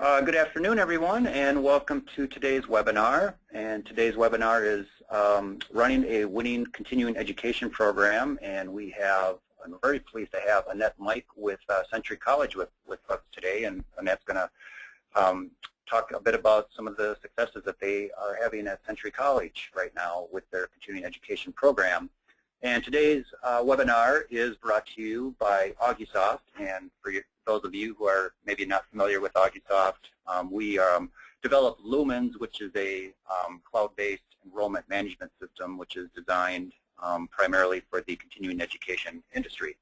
Good afternoon, everyone, and welcome to today's webinar. And today's webinar is running a winning continuing education program, and I'm very pleased to have Annette Mike with Century College with us today, and Annette's going to talk a bit about some of the successes that they are having at Century College right now with their continuing education program. And today's webinar is brought to you by Augusoft, and for those of you who are maybe not familiar with Augusoft, we developed Lumens, which is a cloud-based enrollment management system which is designed primarily for the continuing education industry.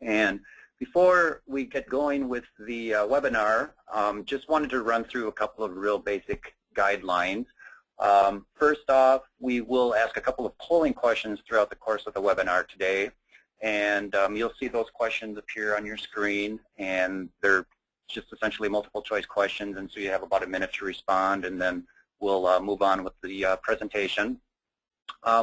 And before we get going with the webinar, just wanted to run through a couple of real basic guidelines. First off, we will ask a couple of polling questions throughout the course of the webinar today, and you'll see those questions appear on your screen, and they're just essentially multiple choice questions, and so you have about a minute to respond, and then we'll move on with the presentation.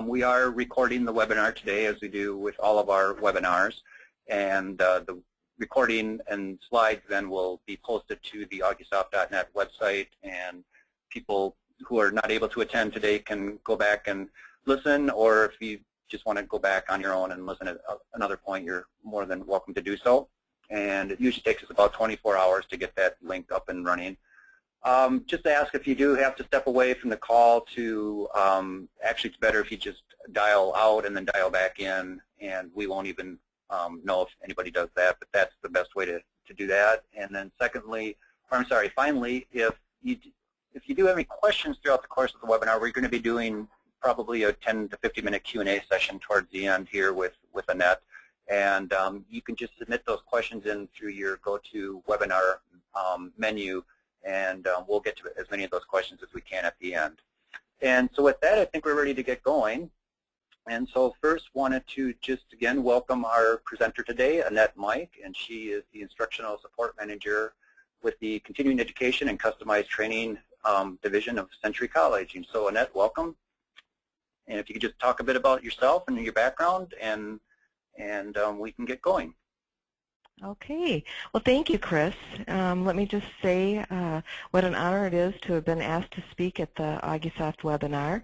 We are recording the webinar today, as we do with all of our webinars, and the recording and slides then will be posted to the Augusoft.net website, and people who are not able to attend today can go back and listen, or if you just want to go back on your own and listen at another point, you're more than welcome to do so. And it usually takes us about 24 hours to get that link up and running. Just to ask, if you do have to step away from the call to, actually it's better if you just dial out and then dial back in, and we won't even know if anybody does that, but that's the best way to do that. And then finally, if you do have any questions throughout the course of the webinar, we're going to be doing probably a 10 to 50-minute Q&A session towards the end here with Annette. And you can just submit those questions in through your GoToWebinar menu, and we'll get to as many of those questions as we can at the end. And so with that, I think we're ready to get going. And so first, wanted to just again welcome our presenter today, Annette Mike, and she is the Instructional Support Manager with the Continuing Education and Customized Training Division of Century College. And so Annette, welcome. And if you could just talk a bit about yourself and your background, and we can get going. Okay. Well, thank you, Chris. Let me just say what an honor it is to have been asked to speak at the Augusoft webinar.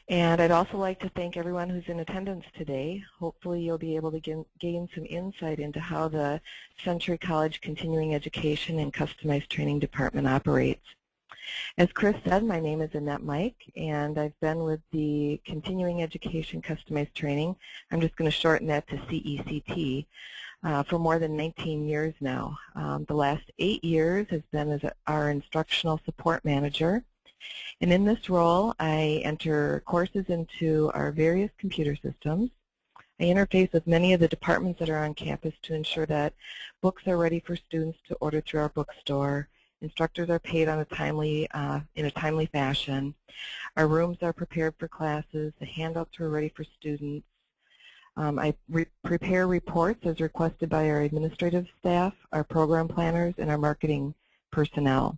And I'd also like to thank everyone who's in attendance today. Hopefully you'll be able to gain some insight into how the Century College Continuing Education and Customized Training Department operates. As Chris said, my name is Annette Mike, and I've been with the Continuing Education Customized Training, I'm just going to shorten that to CECT, for more than 19 years now. The last 8 years has been as our Instructional Support Manager, and in this role I enter courses into our various computer systems. I interface with many of the departments that are on campus to ensure that books are ready for students to order through our bookstore. Instructors are paid on in a timely fashion. Our rooms are prepared for classes. The handouts are ready for students. I prepare reports as requested by our administrative staff, our program planners, and our marketing personnel.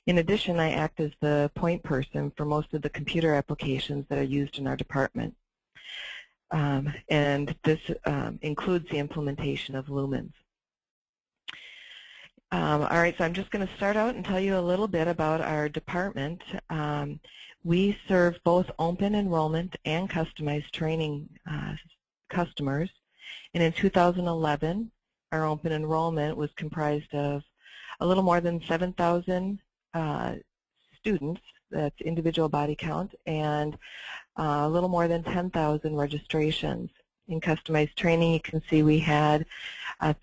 In addition, I act as the point person for most of the computer applications that are used in our department. And this includes the implementation of Lumens. All right, so I'm just going to start out and tell you a little bit about our department. We serve both open enrollment and customized training customers. And in 2011, our open enrollment was comprised of a little more than 7,000 students, that's individual body count, and a little more than 10,000 registrations. In customized training, you can see we had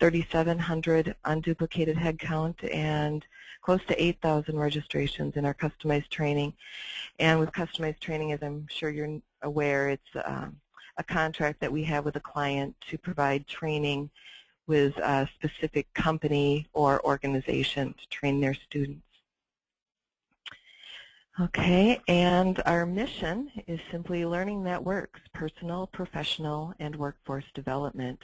3,700 unduplicated headcount and close to 8,000 registrations in our customized training. And with customized training, as I'm sure you're aware, it's a contract that we have with a client to provide training with a specific company or organization to train their students. Okay, and our mission is simply learning that works, personal, professional, and workforce development.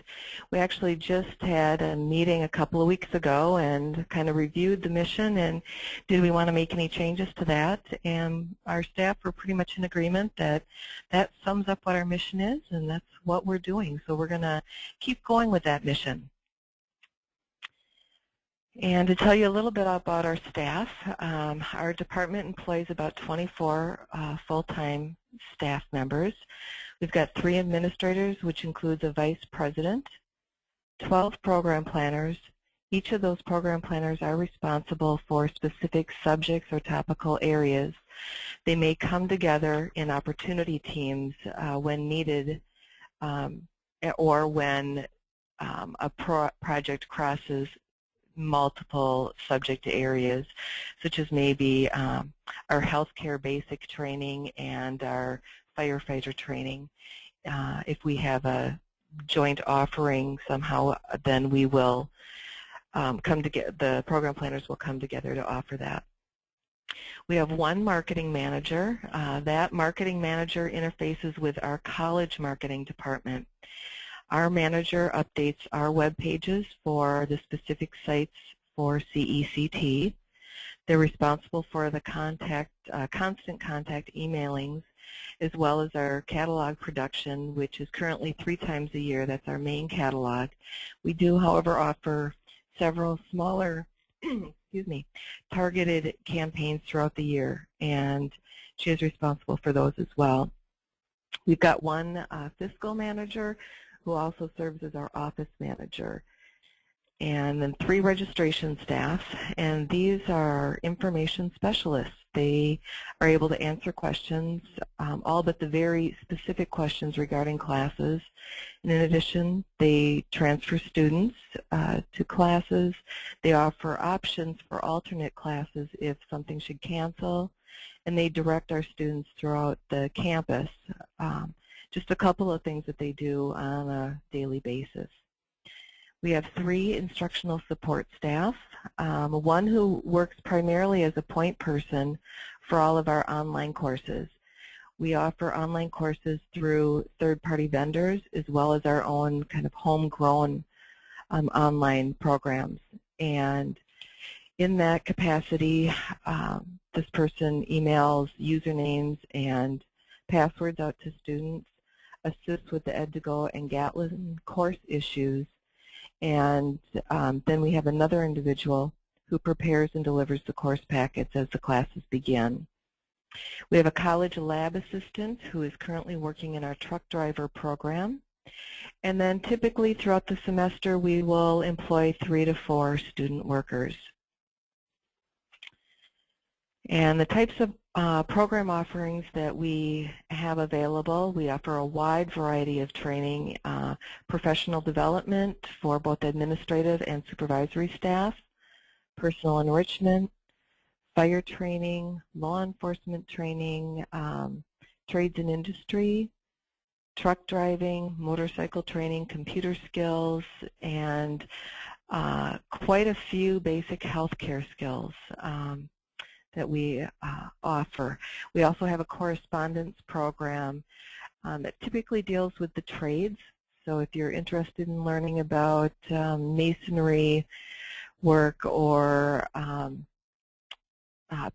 We actually just had a meeting a couple of weeks ago and kind of reviewed the mission and did we want to make any changes to that, and our staff were pretty much in agreement that that sums up what our mission is and that's what we're doing. So we're going to keep going with that mission. And to tell you a little bit about our staff, our department employs about 24 full-time staff members. We've got 3 administrators, which includes a vice president, 12 program planners. Each of those program planners are responsible for specific subjects or topical areas. They may come together in opportunity teams when needed, or when a project crosses multiple subject areas, such as maybe our healthcare basic training and our firefighter training. If we have a joint offering somehow, then we will come together, the program planners will come together to offer that. We have 1 marketing manager. That marketing manager interfaces with our college marketing department. Our manager updates our web pages for the specific sites for CECT. They're responsible for the constant contact emailings, as well as our catalog production, which is currently 3 times a year. That's our main catalog. We do, however, offer several smaller excuse me, targeted campaigns throughout the year, and she is responsible for those as well. We've got 1 fiscal manager who also serves as our office manager, and then 3 registration staff, and these are information specialists. They are able to answer questions, all but the very specific questions regarding classes. And in addition, they transfer students to classes. They offer options for alternate classes if something should cancel, and they direct our students throughout the campus. Just a couple of things that they do on a daily basis. We have 3 instructional support staff, 1 who works primarily as a point person for all of our online courses. We offer online courses through third-party vendors as well as our own kind of homegrown online programs. And in that capacity, this person emails usernames and passwords out to students, assists with the Ed2Go and Gatlin course issues, and then we have another individual who prepares and delivers the course packets as the classes begin. We have a college lab assistant who is currently working in our truck driver program, and then typically throughout the semester we will employ 3 to 4 student workers. And the types of program offerings that we have available, we offer a wide variety of training, professional development for both administrative and supervisory staff, personal enrichment, fire training, law enforcement training, trades and industry, truck driving, motorcycle training, computer skills, and quite a few basic healthcare skills that we offer. We also have a correspondence program that typically deals with the trades. So if you're interested in learning about masonry work or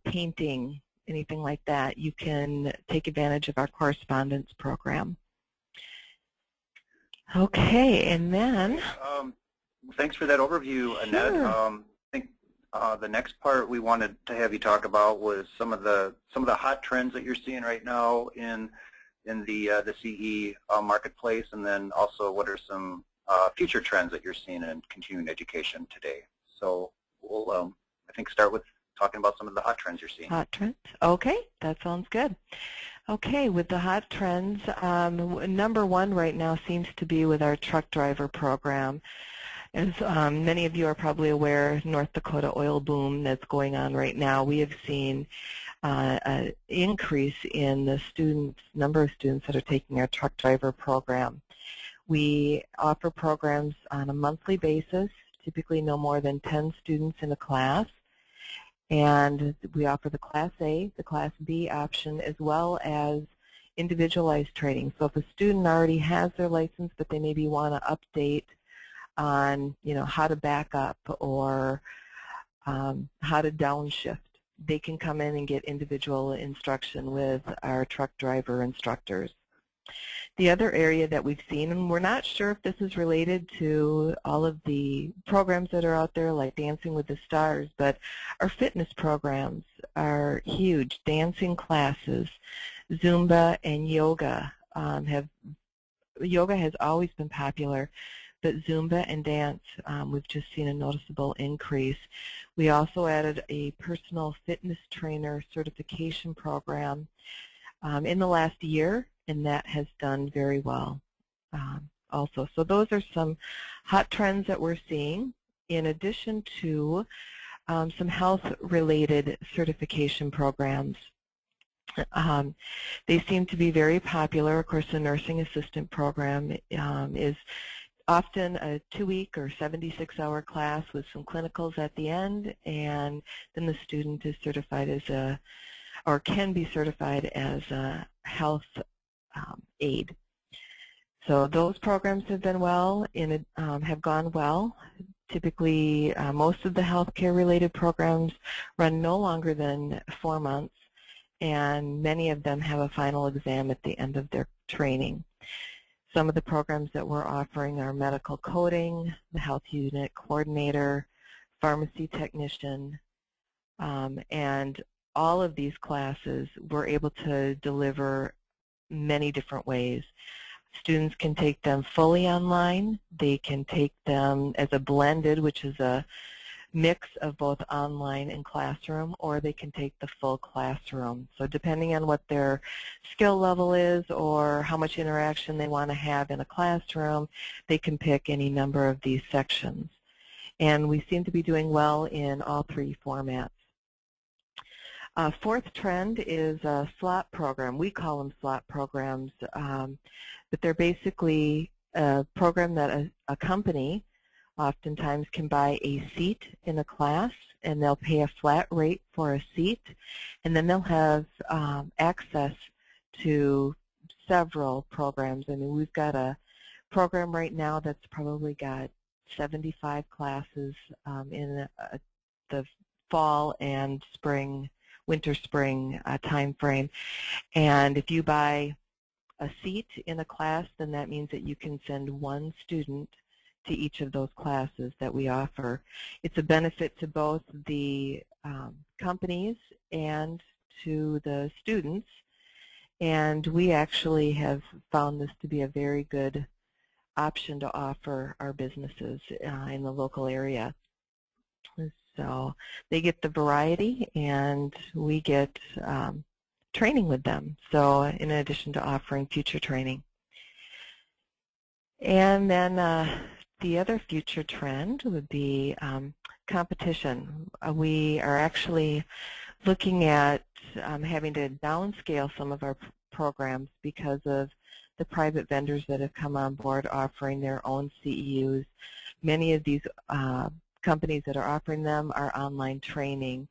painting, anything like that, you can take advantage of our correspondence program. Okay, and then... thanks for that overview, Annette. Sure. The next part we wanted to have you talk about was some of the hot trends that you're seeing right now in the CE marketplace, and then also what are some future trends that you're seeing in continuing education today. So we'll I think start with talking about some of the hot trends you're seeing. Hot trends. Okay, that sounds good. Okay, with the hot trends, number 1 right now seems to be with our truck driver program. As many of you are probably aware, North Dakota oil boom that's going on right now, we have seen an increase in the number of students that are taking our truck driver program. We offer programs on a monthly basis, typically no more than 10 students in a class, and we offer the Class A, the Class B option, as well as individualized training. So if a student already has their license but they maybe want to update on, how to back up or how to downshift, they can come in and get individual instruction with our truck driver instructors. The other area that we've seen, and we're not sure if this is related to all of the programs that are out there like Dancing with the Stars, but our fitness programs are huge. Dancing classes, Zumba, and yoga yoga has always been popular, but Zumba and dance, we've just seen a noticeable increase. We also added a personal fitness trainer certification program in the last year, and that has done very well also. So those are some hot trends that we're seeing, in addition to some health-related certification programs. They seem to be very popular. Of course, the nursing assistant program is often a 2-week or 76-hour class with some clinicals at the end, and then the student is certified as a, or can be certified as a health aide. So those programs have been have gone well. Typically, most of the healthcare-related programs run no longer than 4 months, and many of them have a final exam at the end of their training. Some of the programs that we're offering are medical coding, the health unit coordinator, pharmacy technician, and all of these classes we're able to deliver many different ways. Students can take them fully online. They can take them as a blended, which is a mix of both online and classroom, or they can take the full classroom. So depending on what their skill level is or how much interaction they want to have in a classroom, they can pick any number of these sections. And we seem to be doing well in all 3 formats. Fourth trend is a slot program. We call them slot programs, but they're basically a program that a company oftentimes can buy a seat in a class, and they'll pay a flat rate for a seat, and then they'll have access to several programs. I mean, we've got a program right now that's probably got 75 classes in the fall and spring, winter-spring time frame. And if you buy a seat in a class, then that means that you can send 1 student to each of those classes that we offer. It's a benefit to both the companies and to the students, and we actually have found this to be a very good option to offer our businesses in the local area. So they get the variety, and we get training with them, so in addition to offering future training. And then the other future trend would be competition. We are actually looking at having to downscale some of our programs because of the private vendors that have come on board offering their own CEUs. Many of these companies that are offering them are online training.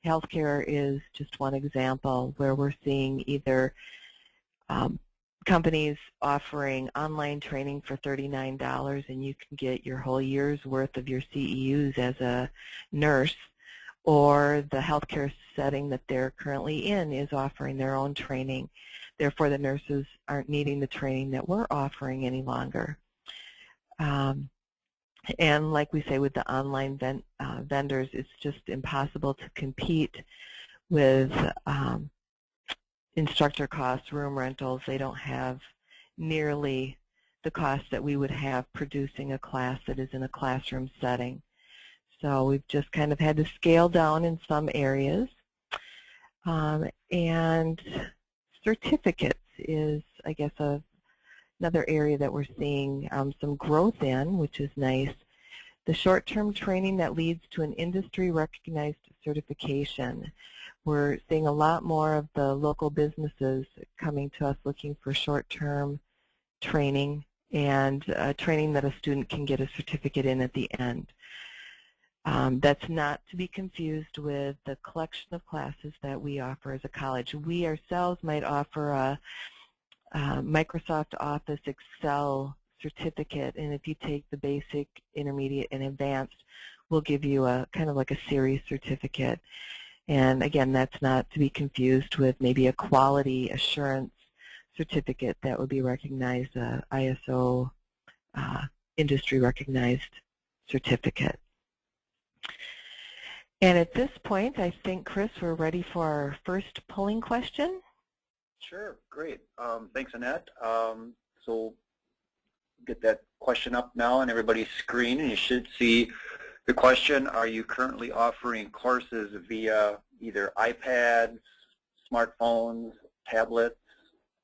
Healthcare is just one example where we're seeing either companies offering online training for $39 and you can get your whole year's worth of your CEUs as a nurse, or the healthcare setting that they're currently in is offering their own training. Therefore, the nurses aren't needing the training that we're offering any longer. And like we say with the online vendors, it's just impossible to compete with instructor costs, room rentals. They don't have nearly the cost that we would have producing a class that is in a classroom setting. So we've just kind of had to scale down in some areas. And certificates is, I guess, another area that we're seeing some growth in, which is nice. The short-term training that leads to an industry-recognized certification. We're seeing a lot more of the local businesses coming to us looking for short-term training and training that a student can get a certificate in at the end. That's not to be confused with the collection of classes that we offer as a college. We ourselves might offer a Microsoft Office Excel certificate, and if you take the basic, intermediate, and advanced, we'll give you a kind of like a series certificate. And again, that's not to be confused with maybe a quality assurance certificate that would be recognized, ISO industry recognized certificate. And at this point, I think, Chris, we're ready for our first polling question. Sure, great. Thanks, Annette. So get that question up now on everybody's screen, and you should see the question: are you currently offering courses via either iPads, smartphones, tablets,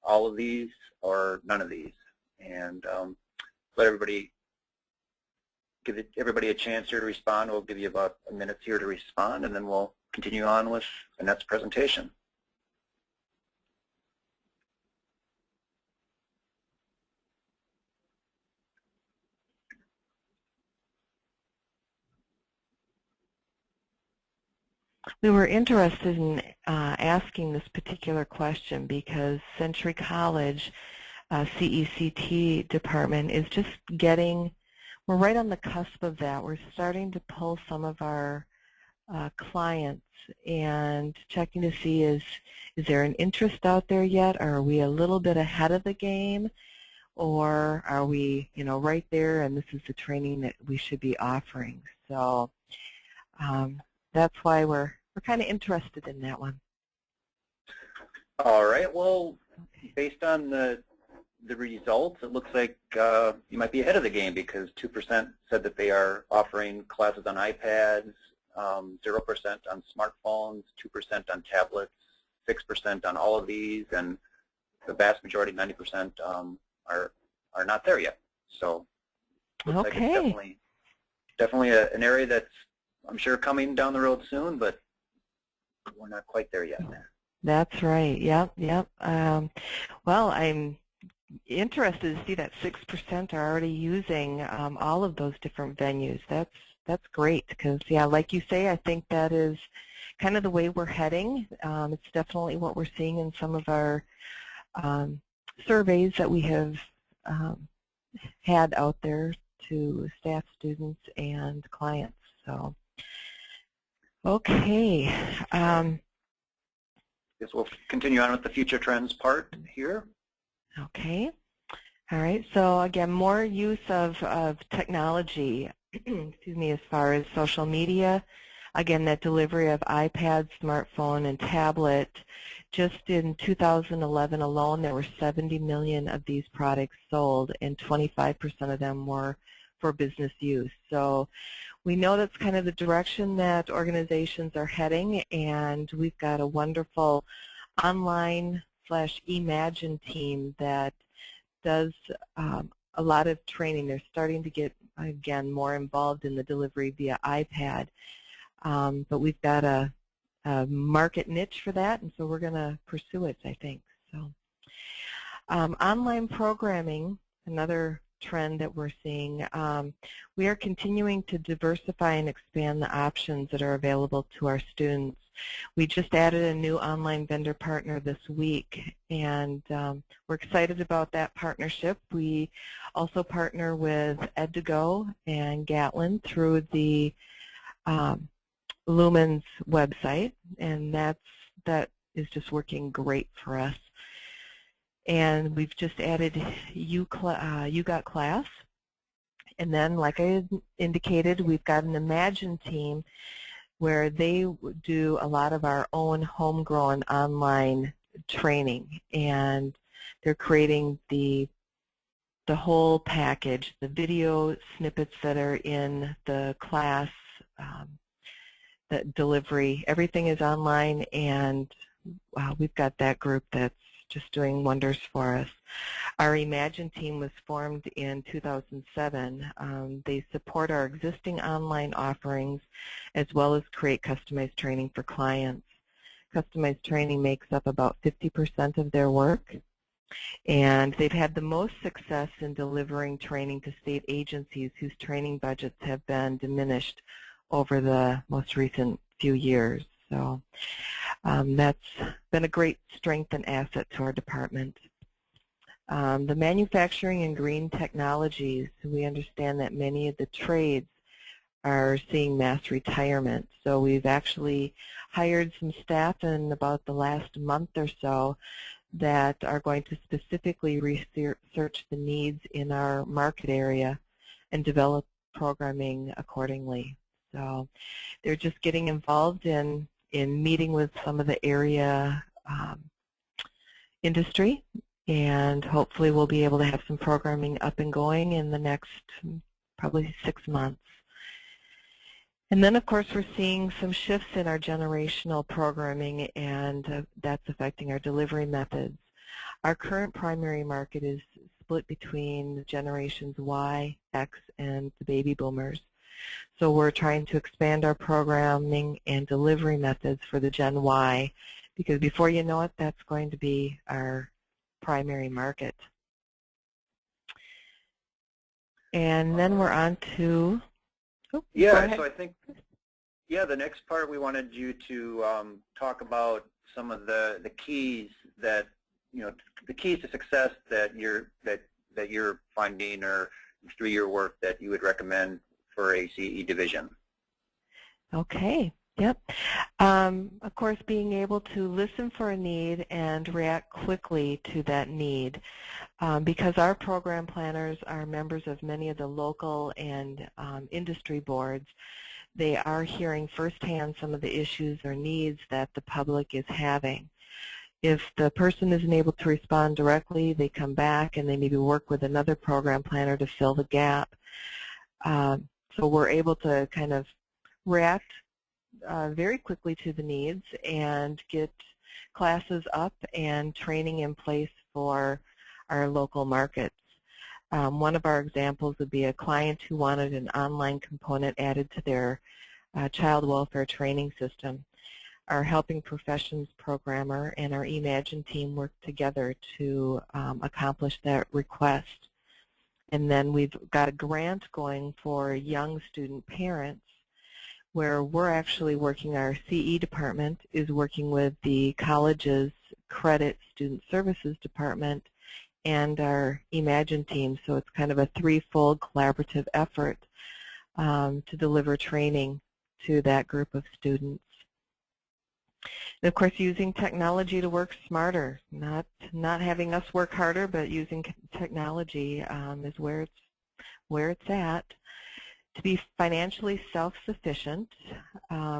all of these, or none of these? And let everybody, give everybody a chance here to respond. We'll give you about a minute here to respond, and then we'll continue on with Annette's presentation. We were interested in asking this particular question because Century College CECT department is just getting, we're right on the cusp of that. We're starting to pull some of our clients and checking to see is there an interest out there yet? Are we a little bit ahead of the game? Or are we, right there and this is the training that we should be offering? So that's why we're kind of interested in that one. All right. Well, based on the results, it looks like you might be ahead of the game because 2% said that they are offering classes on iPads, 0% on smartphones, 2% on tablets, 6% on all of these, and the vast majority, 90%, are not there yet. So looks like it's definitely an area that's, I'm sure, coming down the road soon, but we're not quite there yet. That's right. Yep. Well, I'm interested to see that 6% are already using all of those different venues. That's great because, yeah, like you say, I think that is kind of the way we're heading. It's definitely what we're seeing in some of our surveys that we have had out there to staff, students, and clients. So, okay. Guess we'll continue on with the future trends part here. Okay. All right. So again, more use of technology, excuse me, as far as social media. Again, that delivery of iPad, smartphone, and tablet. Just in 2011 alone, there were 70 million of these products sold, and 25% of them were for business use. So we know that's kind of the direction that organizations are heading, and we've got a wonderful online/Imagine team that does a lot of training. They're starting to get, again, more involved in the delivery via iPad. But we've got a market niche for that, and so we're going to pursue it, I think. So, online programming, another trend that we're seeing. We are continuing to diversify and expand the options that are available to our students. We just added a new online vendor partner this week, and we're excited about that partnership. We also partner with Ed2Go and Gatlin through the Lumens website, and that is just working great for us. And we've just added You Got Class, and then, like I indicated, we've got an Imagine team where they do a lot of our own homegrown online training, and they're creating the whole package, the video snippets that are in the class, the delivery, everything is online, and we've got that group that's just doing wonders for us. Our Imagine team was formed in 2007. They support our existing online offerings as well as create customized training for clients. Customized training makes up about 50% of their work, and they've had the most success in delivering training to state agencies whose training budgets have been diminished over the most recent few years. So that's been a great strength and asset to our department. The manufacturing and green technologies, we understand that many of the trades are seeing mass retirement. So we've actually hired some staff in about the last month or so that are going to specifically research the needs in our market area and develop programming accordingly. So they're just getting involved in meeting with some of the area industry, and hopefully we'll be able to have some programming up and going in the next probably 6 months. And then, of course, we're seeing some shifts in our generational programming, and that's affecting our delivery methods. Our current primary market is split between generations Y, X, and the baby boomers. So we're trying to expand our programming and delivery methods for the Gen Y, because before you know it, that's going to be our primary market. And then we're on to... Yeah, so I think, the next part we wanted you to talk about some of the keys that, the keys to success that you're finding, or through your work, that you would recommend for a CE division. Okay. Yep. Of course, being able to listen for a need and react quickly to that need. Because our program planners are members of many of the local and industry boards, they are hearing firsthand some of the issues or needs that the public is having. If the person isn't able to respond directly, they come back and they maybe work with another program planner to fill the gap. So we're able to kind of react very quickly to the needs and get classes up and training in place for our local markets. One of our examples would be a client who wanted an online component added to their child welfare training system. Our Helping Professions programmer and our Imagine team worked together to accomplish that request. And then we've got a grant going for young student parents, where we're actually working, our CE department is working with the college's credit student services department and our Imagine team. So it's kind of a threefold collaborative effort to deliver training to that group of students. And of course, using technology to work smarter, not having us work harder, but using technology is where it's at. To be financially self-sufficient,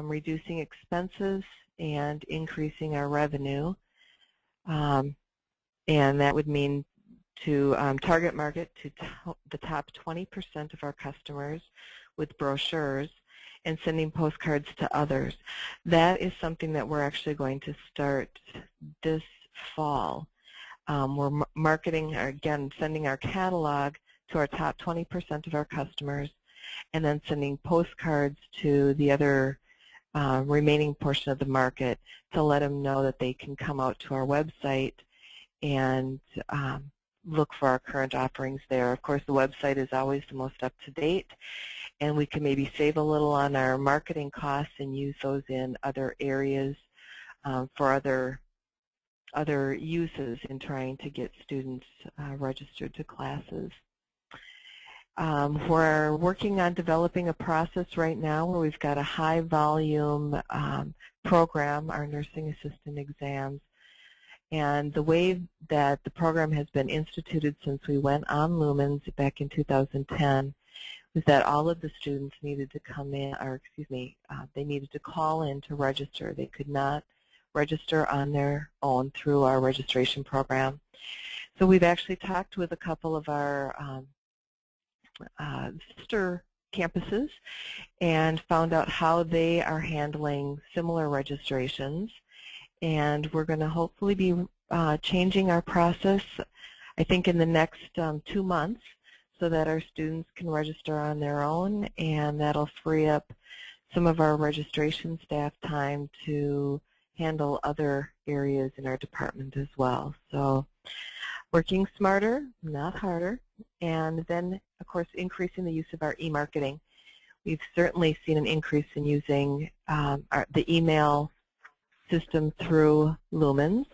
reducing expenses and increasing our revenue, and that would mean to target market to the top 20% of our customers with brochures and sending postcards to others. That is something that we're actually going to start this fall. We're marketing, again, sending our catalog to our top 20% of our customers, and then sending postcards to the other remaining portion of the market to let them know that they can come out to our website and look for our current offerings there. Of course, the website is always the most up-to-date, and we can maybe save a little on our marketing costs and use those in other areas for other uses in trying to get students registered to classes. We're working on developing a process right now where we've got a high volume program, our nursing assistant exams. And the way that the program has been instituted since we went on Lumens back in 2010 was that all of the students needed to come in, or excuse me, they needed to call in to register. They could not register on their own through our registration program. So we've actually talked with a couple of our sister campuses and found out how they are handling similar registrations, and we're going to hopefully be changing our process, I think, in the next 2 months, so that our students can register on their own, and that'll free up some of our registration staff time to handle other areas in our department as well. So working smarter, not harder, and then, of course, increasing the use of our e-marketing. We've certainly seen an increase in using the email system through Lumens,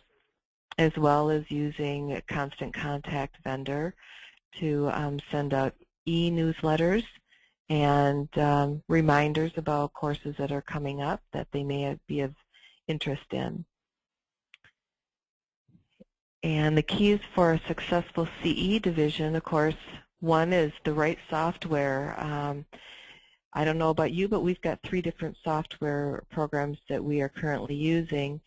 as well as using a constant contact vendor to send out e-newsletters and reminders about courses that are coming up that they may be of interest in. And the keys for a successful CE division, of course, one is the right software. I don't know about you, but we've got 3 different software programs that we are currently using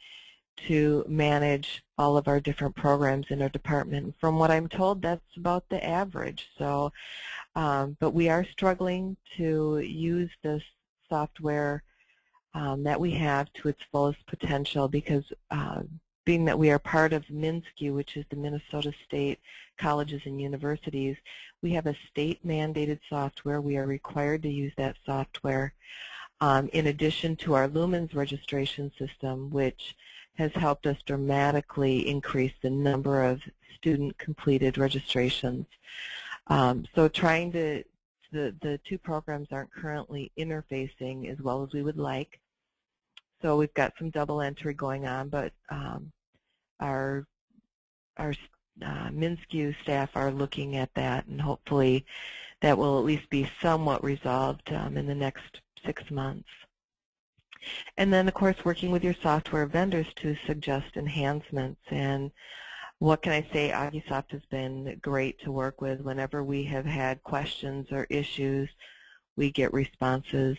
to manage all of our different programs in our department. From what I'm told, that's about the average. So, but we are struggling to use this software that we have to its fullest potential because being that we are part of MINSCU, which is the Minnesota State Colleges and Universities, we have a state-mandated software. We are required to use that software in addition to our Lumens registration system, which has helped us dramatically increase the number of student-completed registrations. So trying to, the 2 programs aren't currently interfacing as well as we would like. So we've got some double entry going on, but our MINSCU staff are looking at that, and hopefully that will at least be somewhat resolved in the next 6 months. And then, of course, working with your software vendors to suggest enhancements. And what can I say? Augusoft has been great to work with. Whenever we have had questions or issues, we get responses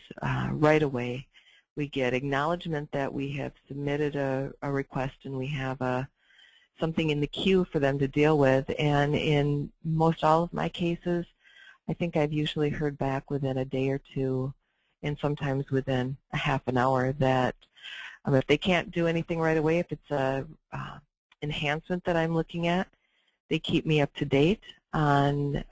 right away. We get acknowledgement that we have submitted a request and we have something in the queue for them to deal with. And in most all of my cases, I think I've usually heard back within a day or 2, and sometimes within a half an hour, that if they can't do anything right away, if it's a enhancement that I'm looking at, they keep me up to date on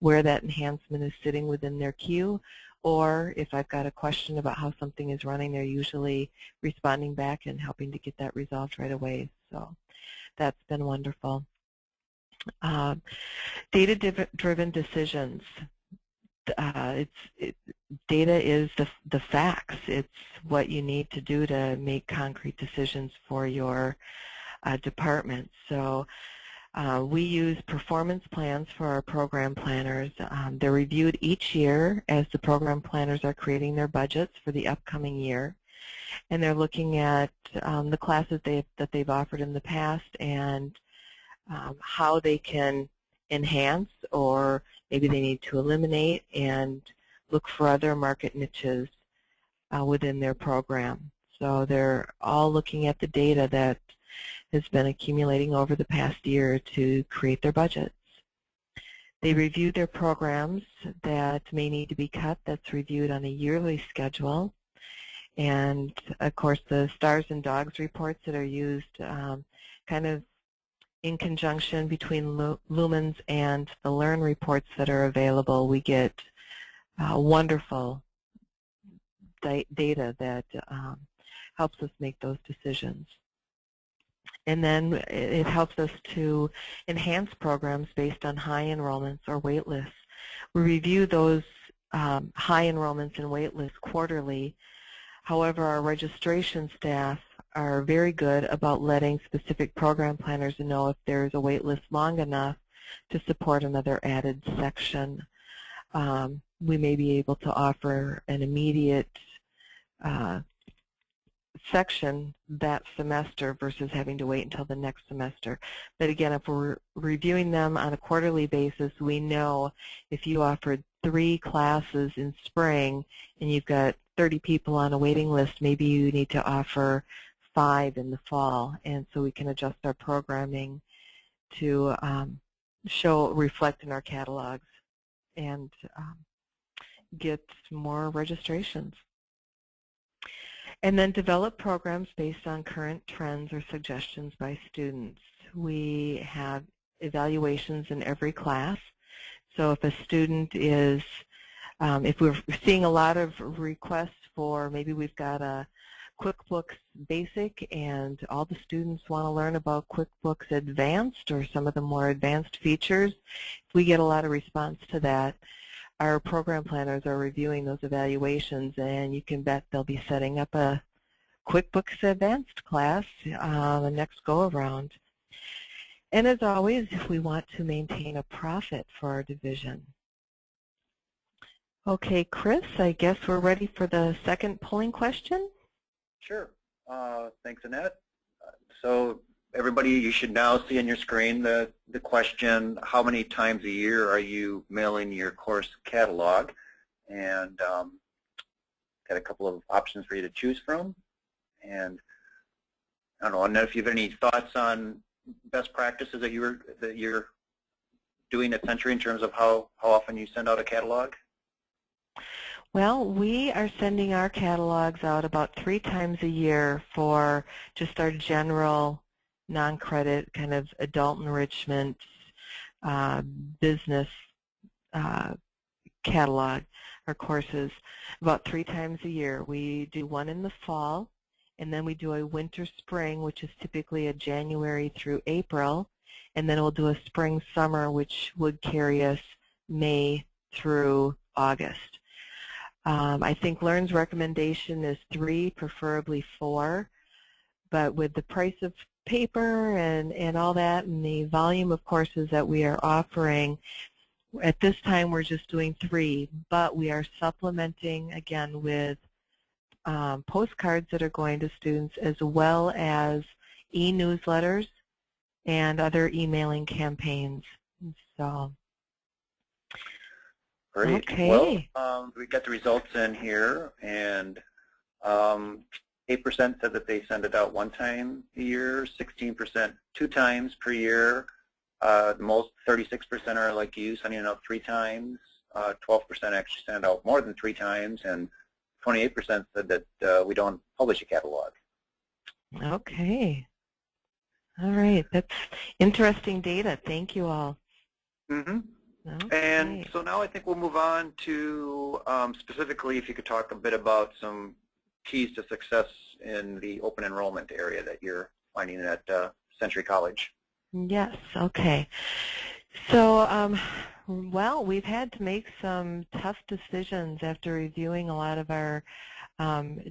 where that enhancement is sitting within their queue. Or if I've got a question about how something is running, they're usually responding back and helping to get that resolved right away. So that's been wonderful. Data-driven decisions. Data is the facts. It's what you need to do to make concrete decisions for your department. So we use performance plans for our program planners. They're reviewed each year as the program planners are creating their budgets for the upcoming year. And they're looking at the classes that they've offered in the past and how they can enhance, or maybe they need to eliminate and look for other market niches within their program. So they're all looking at the data that has been accumulating over the past year to create their budgets. They review their programs that may need to be cut. That's reviewed on a yearly schedule. And, of course, the Stars and Dogs reports that are used kind of in conjunction between Lumens and the LERN reports that are available. We get wonderful data that helps us make those decisions. And then it helps us to enhance programs based on high enrollments or wait lists. We review those high enrollments and wait lists quarterly. However, our registration staff are very good about letting specific program planners know if there's a wait list long enough to support another added section. We may be able to offer an immediate section that semester versus having to wait until the next semester. But again, if we're reviewing them on a quarterly basis, we know if you offered 3 classes in spring and you've got 30 people on a waiting list, maybe you need to offer 5 in the fall. And so we can adjust our programming to reflect in our catalogs and get more registrations. And then develop programs based on current trends or suggestions by students. We have evaluations in every class. So if a student is, if we're seeing a lot of requests for, maybe we've got a QuickBooks Basic and all the students want to learn about QuickBooks Advanced or some of the more advanced features, if we get a lot of response to that, our program planners are reviewing those evaluations, and you can bet they'll be setting up a QuickBooks Advanced class the next go-around. And as always, we want to maintain a profit for our division. Okay, Chris, I guess we're ready for the second polling question. Sure. Thanks, Annette. So everybody, you should now see on your screen the question, how many times a year are you mailing your course catalog? And got a couple of options for you to choose from. And I don't know, Annette, if you have any thoughts on best practices that you're doing at Century in terms of how often you send out a catalog? Well, we are sending our catalogs out about 3 times a year for just our general non-credit kind of adult enrichment business catalog or courses about 3 times a year. We do one in the fall, and then we do a winter spring, which is typically a January through April, and then we'll do a spring summer, which would carry us May through August. I think LERN's recommendation is 3, preferably 4, but with the price of paper and all that and the volume of courses that we are offering, at this time we're just doing 3, but we are supplementing again with postcards that are going to students as well as e-newsletters and other emailing campaigns. So. Great. Okay. Well, we got the results in here, and 8% said that they send it out 1 time a year, 16% 2 times per year. Most 36% are like you, sending it out 3 times. 12% actually send out more than 3 times, and 28% said that we don't publish a catalog. Okay. All right. That's interesting data. Thank you all. Mm-hmm. Okay. And so now I think we'll move on to specifically if you could talk a bit about some keys to success in the open enrollment area that you're finding at Century College. Yes, okay. So, well, we've had to make some tough decisions after reviewing a lot of our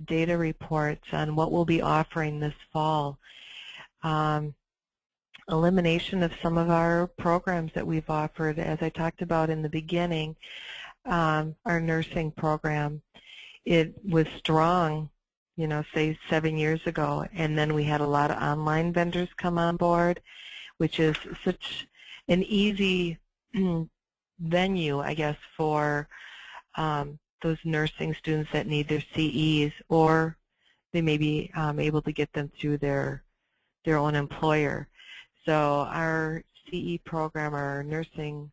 data reports on what we'll be offering this fall. Elimination of some of our programs that we've offered, as I talked about in the beginning, our nursing program. It was strong, you know, say 7 years ago, and then we had a lot of online vendors come on board, which is such an easy venue, I guess, for those nursing students that need their CEs, or they may be able to get them through their own employer. So our CE program, our nursing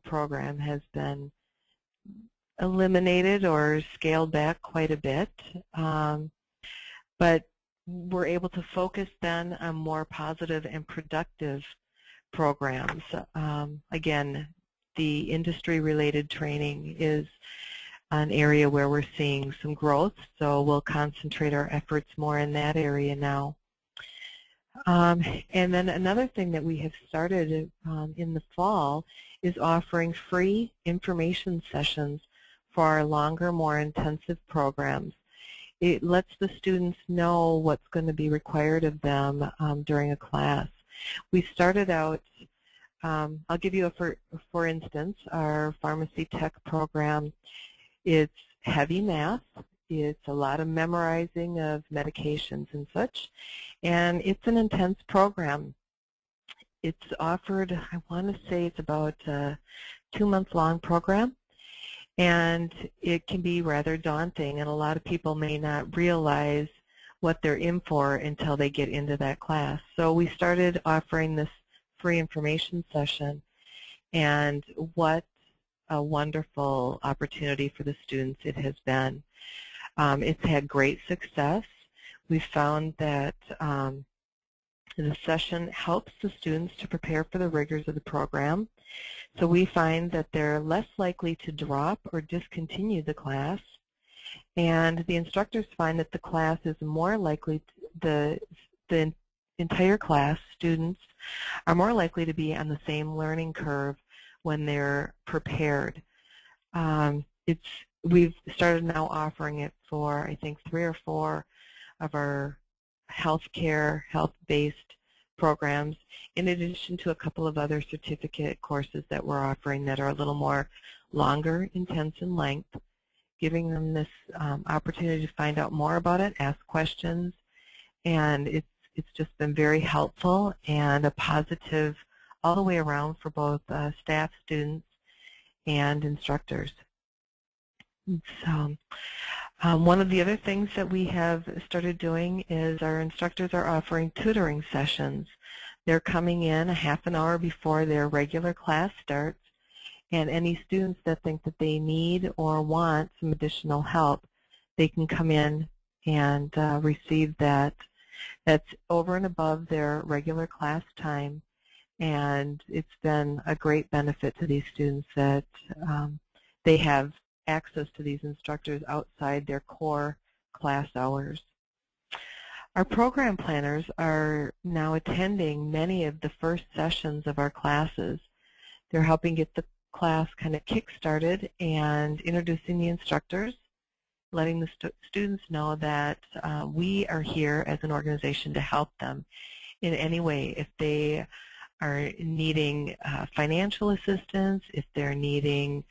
program, has been eliminated or scaled back quite a bit, but we're able to focus then on more positive and productive programs. Again, the industry-related training is an area where we're seeing some growth, so we'll concentrate our efforts more in that area now. And then another thing that we have started in the fall is offering free information sessions for our longer, more intensive programs. It lets the students know what's going to be required of them during a class. We started out, I'll give you for instance, our pharmacy tech program. It's heavy math. It's a lot of memorizing of medications and such, and it's an intense program. It's offered, I want to say it's about a 2-month-long program, and it can be rather daunting, and a lot of people may not realize what they're in for until they get into that class. So we started offering this free information session, and what a wonderful opportunity for the students it has been. It's had great success. We found that the session helps the students to prepare for the rigors of the program. So we find that they're less likely to drop or discontinue the class, and the instructors find that the class is more likely, the entire class, students, are more likely to be on the same learning curve when they're prepared. We've started now offering it for, I think, 3 or 4 of our health-based programs, in addition to a couple of other certificate courses that we're offering that are a little more longer, intense in length, giving them this opportunity to find out more about it, ask questions, and it's just been very helpful and a positive all the way around for both staff, students, and instructors. So one of the other things that we have started doing is our instructors are offering tutoring sessions. They're coming in a half an hour before their regular class starts, and any students that think that they need or want some additional help, they can come in and receive that. That's over and above their regular class time, and it's been a great benefit to these students that they have access to these instructors outside their core class hours. Our program planners are now attending many of the first sessions of our classes. They're helping get the class kind of kick-started and introducing the instructors, letting the students know that we are here as an organization to help them in any way. If they are needing financial assistance, if they're needing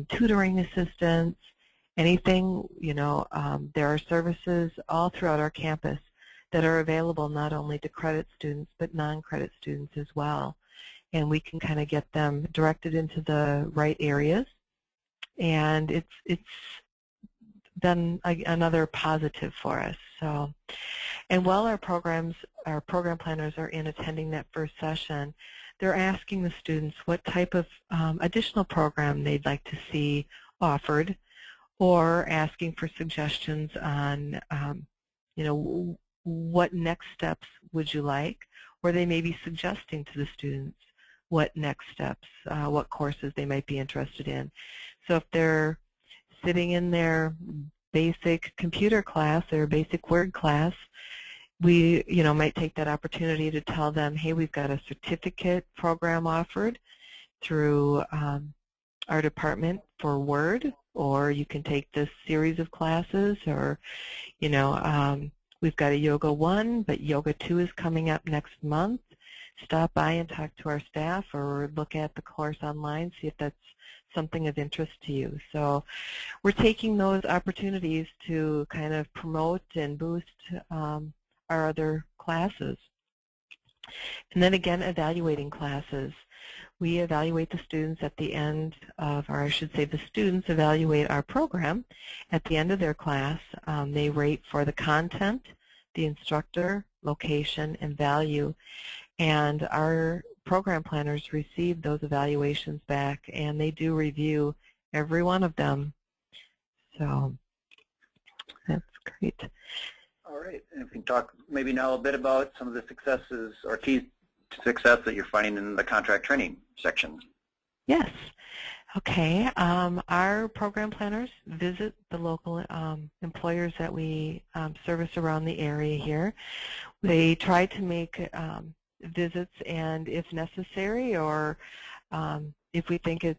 tutoring assistance, anything, there are services all throughout our campus that are available not only to credit students but non-credit students as well. And we can kind of get them directed into the right areas. And it's been another positive for us. So, and while our program planners are in attending that first session, they're asking the students what type of additional program they'd like to see offered, or asking for suggestions on, what next steps would you like, or they may be suggesting to the students what next steps, what courses they might be interested in. So if they're sitting in their basic computer class or basic Word class, we might take that opportunity to tell them, hey, we've got a certificate program offered through our department for Word, or you can take this series of classes, or we've got a Yoga 1, but Yoga 2 is coming up next month. Stop by and talk to our staff, or look at the course online, see if that's something of interest to you. So we're taking those opportunities to kind of promote and boost our other classes. And then again, evaluating classes. We evaluate the students at the end of, or I should say the students evaluate our program at the end of their class. They rate for the content, the instructor, location, and value. And our program planners receive those evaluations back, and they do review every one of them. So that's great. All right, and if we can talk maybe now a bit about some of the successes or keys to success that you're finding in the contract training section. Yes. Okay. Our program planners visit the local employers that we service around the area here. They try to make visits, and if necessary, or if we think it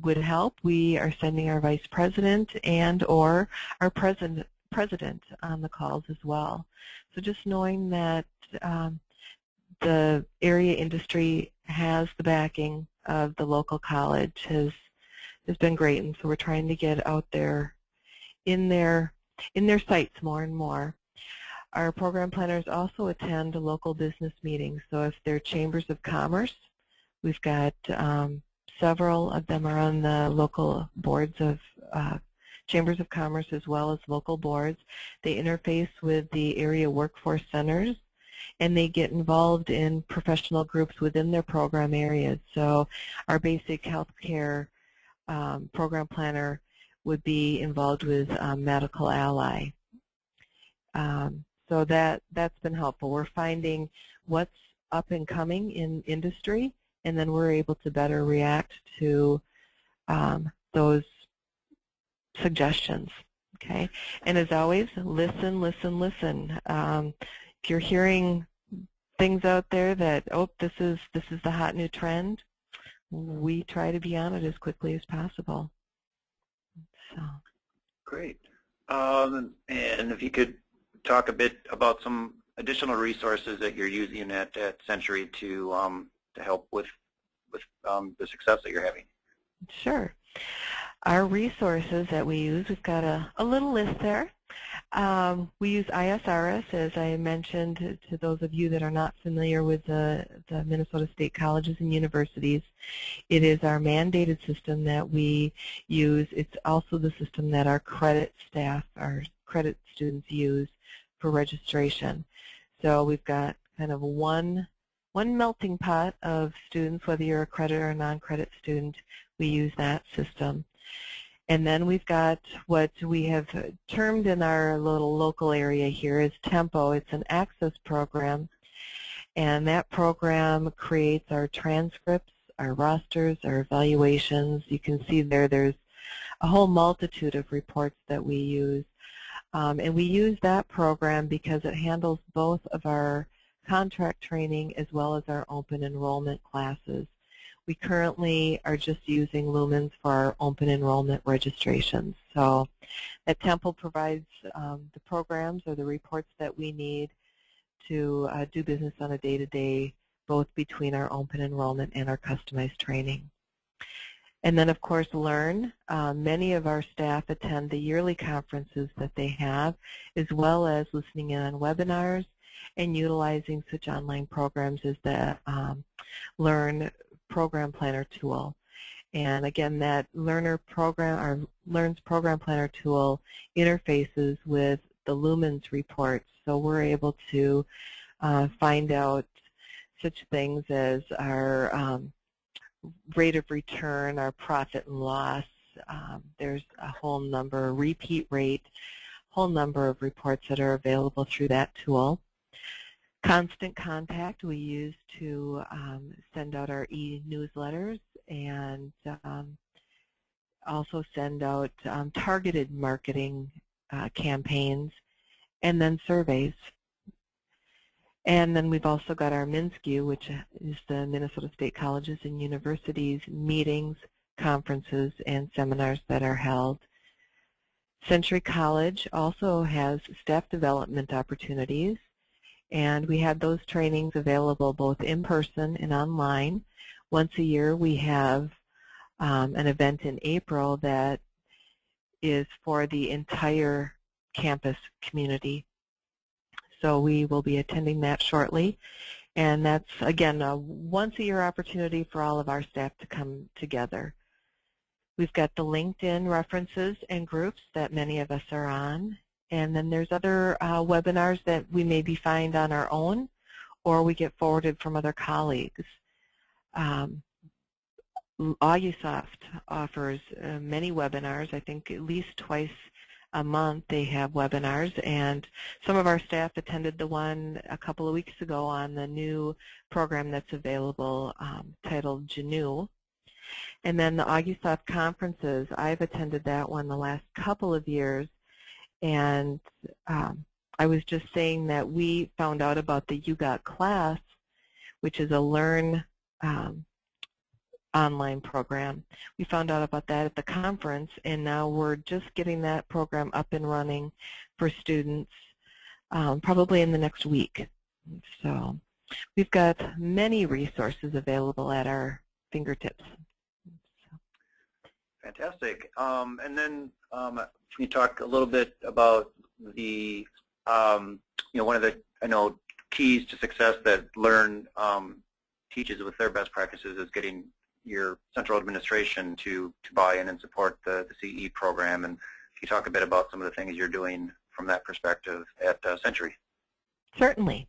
would help, we are sending our vice president and or our president on the calls as well. So just knowing that the area industry has the backing of the local college has been great, and so we're trying to get out there in their sites more and more. Our program planners also attend local business meetings. So if they're chambers of commerce, we've got several of them are on the local boards of chambers of commerce as well as local boards. They interface with the area workforce centers, and they get involved in professional groups within their program areas. So our basic healthcare program planner would be involved with Medical Ally. So that's been helpful. We're finding what's up and coming in industry, and then we're able to better react to those suggestions. Okay, and as always, listen, listen, listen. If you're hearing things out there that, oh, this is the hot new trend, we try to be on it as quickly as possible. So. Great. And if you could talk a bit about some additional resources that you're using at Century to help with the success that you're having. Sure. Our resources that we use, we've got a little list there. We use ISRS, as I mentioned to those of you that are not familiar with the Minnesota State Colleges and Universities. It is our mandated system that we use. It's also the system that our credit staff, our credit students use for registration. So we've got kind of one melting pot of students, whether you're a credit or a non-credit student. We use that system. And then we've got what we have termed in our little local area here as Tempo. It's an access program, and that program creates our transcripts, our rosters, our evaluations. You can see there's a whole multitude of reports that we use. And we use that program because it handles both of our contract training as well as our open enrollment classes. We currently are just using Lumens for our open enrollment registrations. So that Temple provides the programs or the reports that we need to do business on a day-to-day, both between our open enrollment and our customized training. And then, of course, LERN. Many of our staff attend the yearly conferences that they have, as well as listening in on webinars and utilizing such online programs as the LERN Program Planner tool. And again, that LERN's Program Planner tool interfaces with the Lumens reports, so we're able to find out such things as our rate of return, our profit and loss. There's a whole number, repeat rate, whole number of reports that are available through that tool. Constant Contact we use to send out our e-newsletters and also send out targeted marketing campaigns, and then surveys. And then we've also got our MINSCU, which is the Minnesota State Colleges and Universities meetings, conferences, and seminars that are held. Century College also has staff development opportunities, and we have those trainings available both in person and online. Once a year we have an event in April that is for the entire campus community. So we will be attending that shortly, and that's, again, a once-a-year opportunity for all of our staff to come together. We've got the LinkedIn references and groups that many of us are on, and then there's other webinars that we maybe find on our own or we get forwarded from other colleagues. Augusoft offers many webinars. I think at least twice a month they have webinars, and some of our staff attended the one a couple of weeks ago on the new program that's available titled GNU. And then the Augusoft conferences, I've attended that one the last couple of years, and I was just saying that we found out about the You Got class, which is a LERN online program. We found out about that at the conference, and now we're just getting that program up and running for students probably in the next week. So we've got many resources available at our fingertips. Fantastic. And then can you talk a little bit about the, one of the, keys to success that LERN teaches with their best practices is getting your central administration to buy in and support the CE program. And can you talk a bit about some of the things you're doing from that perspective at Century? Certainly.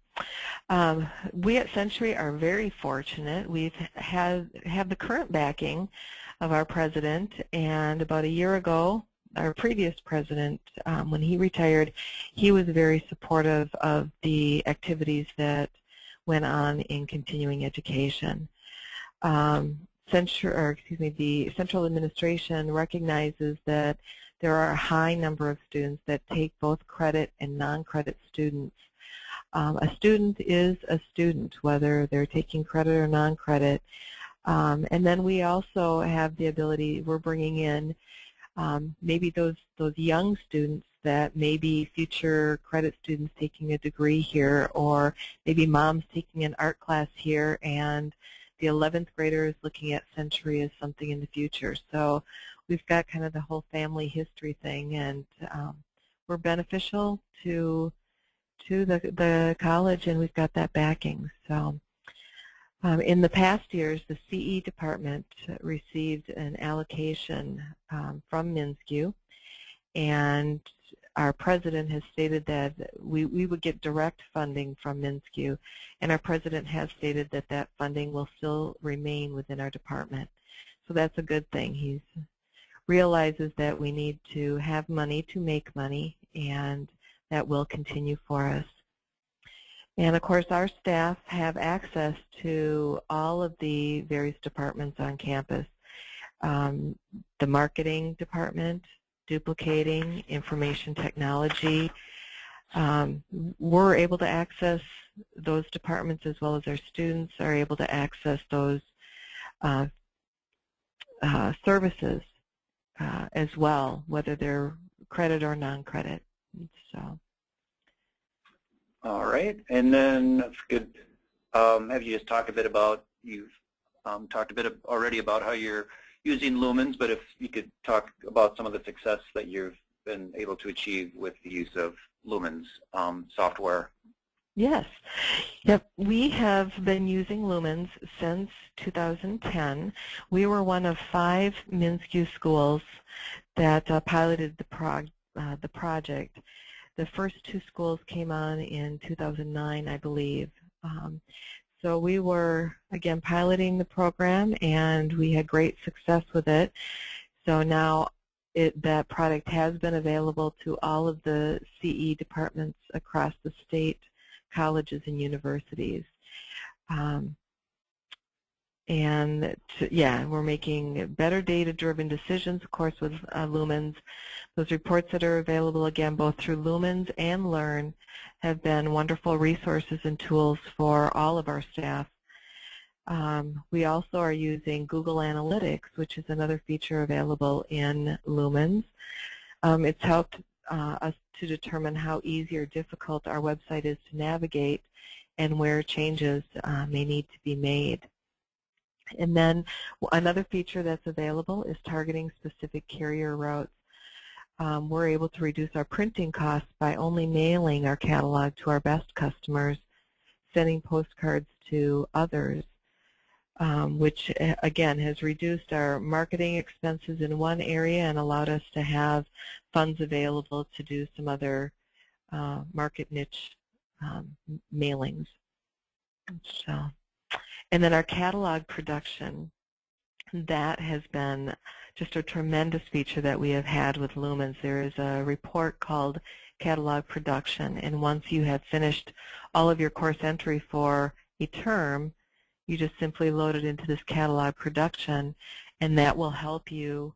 We at Century are very fortunate. We've have the current backing of our president, and about a year ago, our previous president, when he retired, he was very supportive of the activities that went on in continuing education. The central administration recognizes that there are a high number of students that take both credit and non-credit students. A student is a student, whether they're taking credit or non-credit. And then we also have the ability, we're bringing in maybe those young students that may be future credit students taking a degree here, or maybe mom's taking an art class here and the 11th grader is looking at Century as something in the future. So we've got kind of the whole family history thing, and were beneficial to the college, and we've got that backing. So in the past years, the CE department received an allocation from MnSCU, and our president has stated that we would get direct funding from MnSCU, and our president has stated that that funding will still remain within our department. So that's a good thing. He realizes that we need to have money to make money, and that will continue for us. And of course, our staff have access to all of the various departments on campus. The marketing department, duplicating, information technology. We're able to access those departments, as well as our students are able to access those services as well, whether they're credit or non-credit. So. All right, and then that's good. Have you just talked a bit about, you've talked a bit already about how you're using Lumens, but if you could talk about some of the success that you've been able to achieve with the use of Lumens software. Yes. Yep. We have been using Lumens since 2010. We were one of 5 MnSCU schools that piloted the project. The first 2 schools came on in 2009, I believe. So we were, again, piloting the program, and we had great success with it. So now that product has been available to all of the CE departments across the state, colleges and universities. We're making better data-driven decisions, of course, with Lumens. Those reports that are available, again, both through Lumens and LERN, have been wonderful resources and tools for all of our staff. We also are using Google Analytics, which is another feature available in Lumens. It's helped us to determine how easy or difficult our website is to navigate and where changes may need to be made. And then another feature that's available is targeting specific carrier routes. We're able to reduce our printing costs by only mailing our catalog to our best customers, sending postcards to others, which again has reduced our marketing expenses in one area and allowed us to have funds available to do some other market niche mailings. So. And then our catalog production, that has been just a tremendous feature that we have had with Lumens. There is a report called Catalog Production, and once you have finished all of your course entry for a term, you just simply load it into this catalog production, and that will help you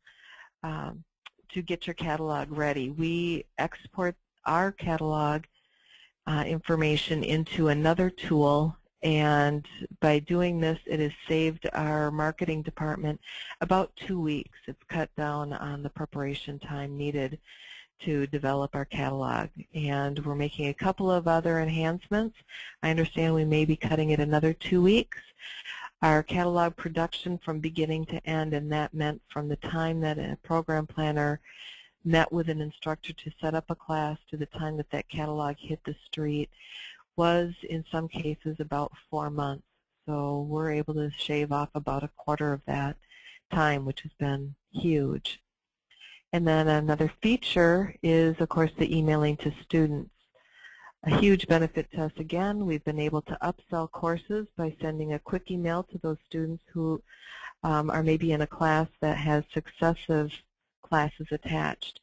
to get your catalog ready. We export our catalog information into another tool, and by doing this, it has saved our marketing department about 2 weeks. It's cut down on the preparation time needed to develop our catalog, and we're making a couple of other enhancements. I understand we may be cutting it another 2 weeks. Our catalog production from beginning to end, and that meant from the time that a program planner met with an instructor to set up a class to the time that that catalog hit the street, was in some cases about 4 months. So we're able to shave off about a quarter of that time, which has been huge. And then another feature is, of course, the emailing to students. A huge benefit to us again. We've been able to upsell courses by sending a quick email to those students who are maybe in a class that has successive classes attached.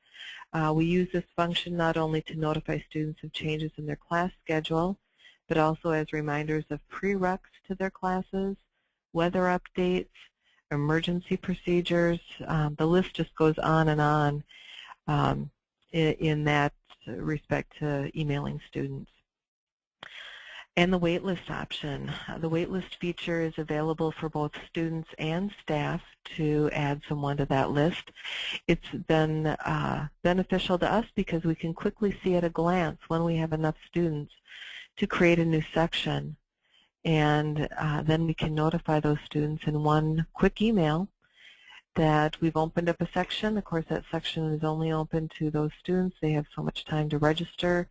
We use this function not only to notify students of changes in their class schedule, but also as reminders of prereqs to their classes, weather updates, emergency procedures. The list just goes on and on in that respect to emailing students. And the waitlist option. The waitlist feature is available for both students and staff to add someone to that list. It's been beneficial to us because we can quickly see at a glance when we have enough students to create a new section, and then we can notify those students in one quick email that we've opened up a section. Of course, that section is only open to those students. They have so much time to register.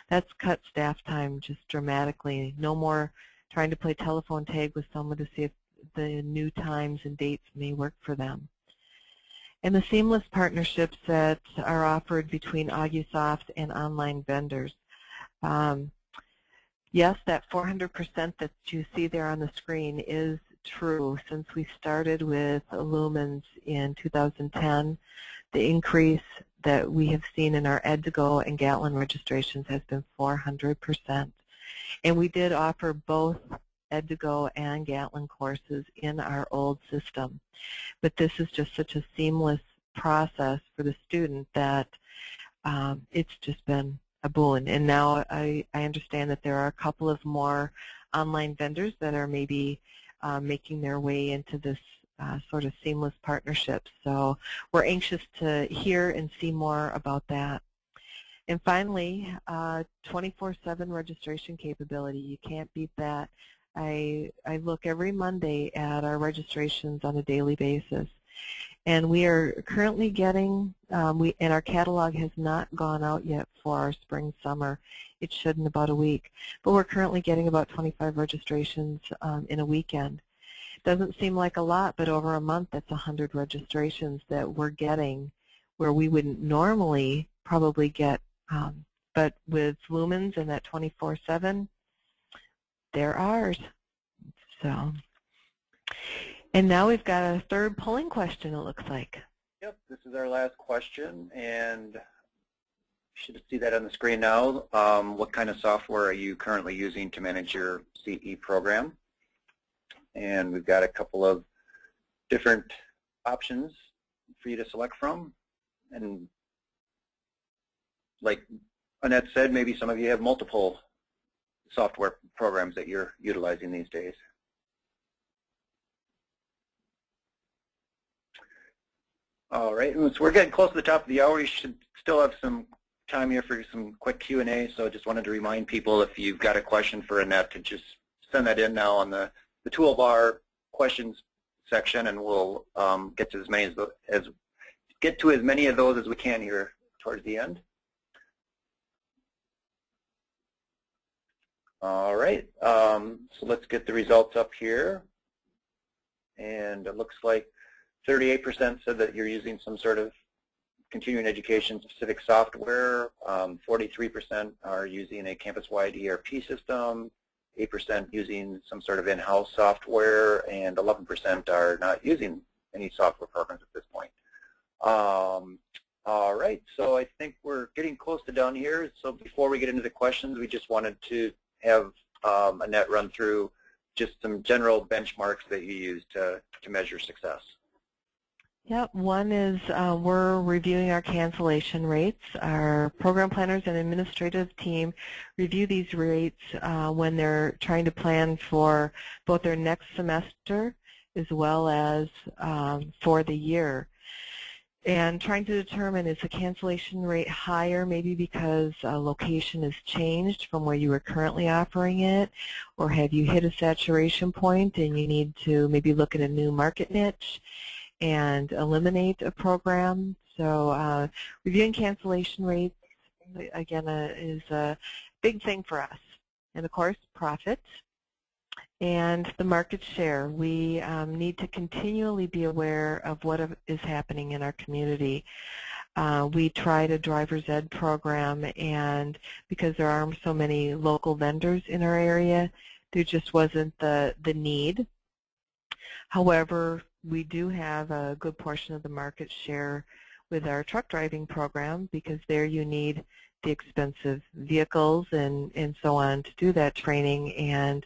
That's cut staff time just dramatically. No more trying to play telephone tag with someone to see if the new times and dates may work for them. And the seamless partnerships that are offered between Augusoft and online vendors. Yes, that 400% that you see there on the screen is true. Since we started with Lumens in 2010, the increase that we have seen in our Ed2Go and Gatlin registrations has been 400%. And we did offer both Ed2Go and Gatlin courses in our old system. But this is just such a seamless process for the student that it's just been a boon. And now I understand that there are a couple of more online vendors that are maybe making their way into this sort of seamless partnership. So we're anxious to hear and see more about that. And finally, 24/7 registration capability. You can't beat that. I look every Monday at our registrations on a daily basis. And we are currently getting, and our catalog has not gone out yet for our spring summer. It should in about a week. But we're currently getting about 25 registrations in a weekend. Doesn't seem like a lot, but over a month that's 100 registrations that we're getting where we wouldn't normally probably get. But with Lumens and that 24/7, they're ours. So. And now we've got a third polling question, it looks like. Yep, this is our last question, and you should see that on the screen now. What kind of software are you currently using to manage your CE program? And we've got a couple of different options for you to select from. And like Annette said, maybe some of you have multiple software programs that you're utilizing these days. All right, so we're getting close to the top of the hour. You should still have some time here for some quick Q&A, so I just wanted to remind people if you've got a question for Annette to just send that in now on the toolbar questions section, and we'll get to as many of those as we can here towards the end. All right, so let's get the results up here, and it looks like 38% said that you're using some sort of continuing education specific software. 43% are using a campus-wide ERP system. 8% using some sort of in-house software, and 11% are not using any software programs at this point. All right, so I think we're getting close to done here. So before we get into the questions, we just wanted to have Annette run through just some general benchmarks that you use to measure success. Yep, one is we're reviewing our cancellation rates. Our program planners and administrative team review these rates when they're trying to plan for both their next semester as well as for the year. And trying to determine, is the cancellation rate higher maybe because a location has changed from where you were currently offering it, or have you hit a saturation point and you need to maybe look at a new market niche and eliminate a program. So reviewing cancellation rates, again, is a big thing for us. And of course, profit and the market share. We need to continually be aware of what is happening in our community. We tried a driver's ed program, and because there are so many local vendors in our area, there just wasn't the need. However, we do have a good portion of the market share with our truck driving program, because there you need the expensive vehicles and so on to do that training, and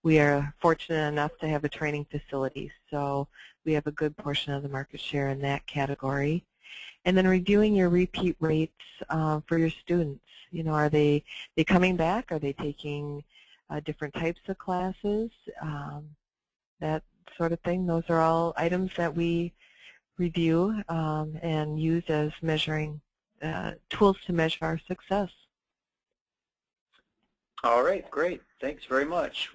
we are fortunate enough to have a training facility, so we have a good portion of the market share in that category. And then reviewing your repeat rates for your students. You know, are they coming back? Are they taking different types of classes? That sort of thing. Those are all items that we review and use as measuring tools to measure our success. All right, great. Thanks very much.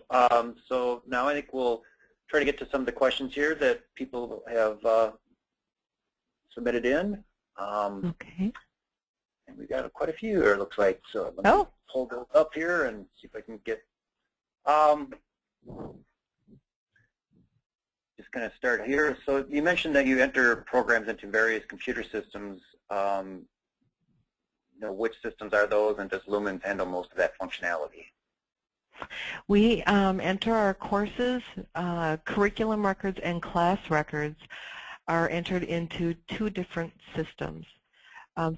So now I think we'll try to get to some of the questions here that people have submitted in. Okay. And we got quite a few here, it looks like. So let me pull those up here and see if I can get. Just going to start here. So you mentioned that you enter programs into various computer systems. Which systems are those, and does Lumens handle most of that functionality? We enter our courses, curriculum records and class records are entered into 2 different systems.